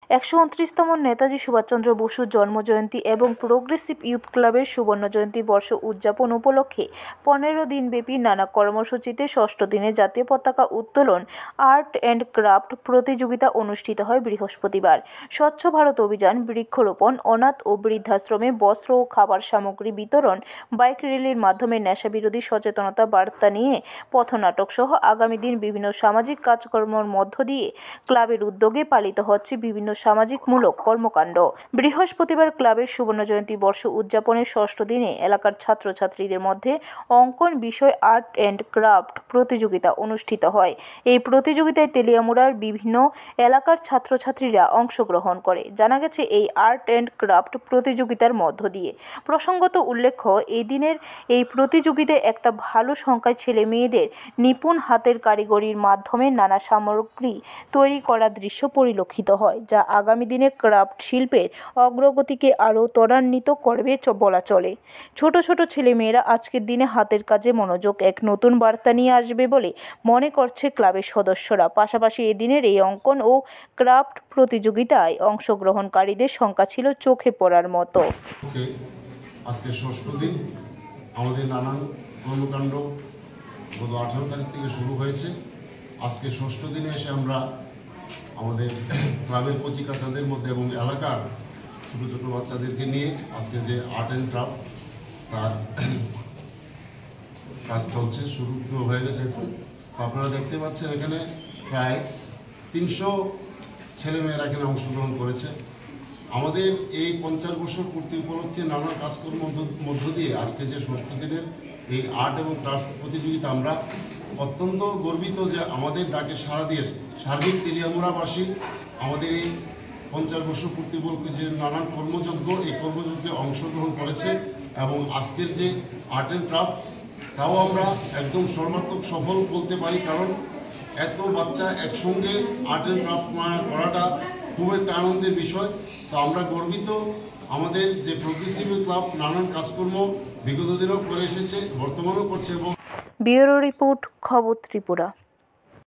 129তম নেতাজি সুভাষচন্দ্র বসুর জন্মজয়ন্তী এবং প্রোগ্রেসিভ ইউথ ক্লাবের সুবর্ণ জয়ন্তী বর্ষ উদযাপন উপলক্ষে 15 দিনব্যাপী নানা কর্মসূচিতে ষষ্ঠ দিনে জাতীয় পতাকা উত্তোলন, আর্ট অ্যান্ড ক্রাফট প্রতিযোগিতা অনুষ্ঠিত হয় বৃহস্পতিবার। স্বচ্ছ ভারত অভিযান, বৃক্ষরোপণ, অনাথ ও বৃদ্ধাশ্রমে বস্ত্র ও খাবার সামগ্রী বিতরণ, বাইক র্যালির মাধ্যমে নেশাবিরোধী সচেতনতা বার্তা নিয়ে পথনাটক সহ আগামী দিন বিভিন্ন সামাজিক কাজকর্মের মধ্য দিয়ে ক্লাবের উদ্যোগে পালিত হচ্ছে বিভিন্ন সামাজিকমূলক কর্মকাণ্ড। বৃহস্পতিবার ক্লাবের সুবর্ণ জয়ন্তী বর্ষ উদযাপনের ষষ্ঠ দিনে এলাকার ছাত্রছাত্রীদের মধ্যে অঙ্কন বিষয় আর্ট অ্যান্ড ক্রাফট প্রতিযোগিতা অনুষ্ঠিত হয়। এই প্রতিযোগিতায় তেলিয়ামুড়ার বিভিন্ন এলাকার ছাত্রছাত্রীরা অংশগ্রহণ করে। জানা গেছে, এই আর্ট অ্যান্ড ক্রাফট প্রতিযোগিতার মধ্য দিয়ে প্রসঙ্গত উল্লেখ্য, এই দিনের এই প্রতিযোগিতায় একটা ভালো সংখ্যায় ছেলে মেয়েদের নিপুণ হাতের কারিগরির মাধ্যমে নানা সামগ্রী তৈরি করার দৃশ্য পরিলক্ষিত হয়, যা আগামী দিনে ক্রাফট শিল্পের অগ্রগতিকে আরও ত্বরান্বিত করবে বলা চলে। ছোট ছোট ছেলেমেয়েরা আজকের দিনে হাতের কাজে মনোযোগ এক নতুন বার্তা নিয়ে আসবে বলে মনে করছে ক্লাবের সদস্যরা। পাশাপাশি এদিনের এই অঙ্কন ও ক্রাফট প্রতিযোগিতায় অংশগ্রহণকারীদের সংখ্যা ছিল চোখে পড়ার মতো। আজকে ষষ্ঠ দিন, আমাদের নানান কর্মকাণ্ড গত 18 তারিখ থেকে শুরু হয়েছে। আজকে ষষ্ঠ দিনে এসে আমরা আমাদের ক্লাবের কচিকাচাদের মধ্যে এবং এলাকার ছোটো ছোটো বাচ্চাদেরকে নিয়ে আজকে যে আর্ট অ্যান্ড ক্রাফট তার কাজ চলছে, শুরু হয়ে গেছে এখন। তো আপনারা দেখতে পাচ্ছেন এখানে প্রায় 300 ছেলেমেয়েরা এখানে অংশগ্রহণ করেছে। আমাদের এই 50 বছর পূর্তি উপলক্ষে নানা কাজকর্মের মধ্য দিয়ে আজকে যে ষষ্ঠ দিনের এই আর্ট এবং ক্রাফট প্রতিযোগিতা, আমরা অত্যন্ত গর্বিত যে আমাদের ডাকে সাড়া দিয়ে সার্বিক তেলিয়ামুড়াবাসী আমাদের এই 50 বছর পূর্তি উপলক্ষে যে নানান কর্মযজ্ঞ, এই কর্মযজ্ঞে অংশগ্রহণ করেছে এবং আজকের যে আর্ট অ্যান্ড ক্রাফট তাও আমরা একদম সর্বাত্মক সফল বলতে পারি, কারণ এত বাচ্চা একসঙ্গে আর্ট অ্যান্ড ক্রাফট করাটা খুব একটা আনন্দের বিষয়। তো আমরা গর্বিত। আমাদের যে প্রোগ্রেসিভ ক্লাব নানান কাজকর্ম বিগত দিনেও করে এসেছে, বর্তমানেও করছে। এবং ব্যুরো রিপোর্ট, খবর ত্রিপুরা।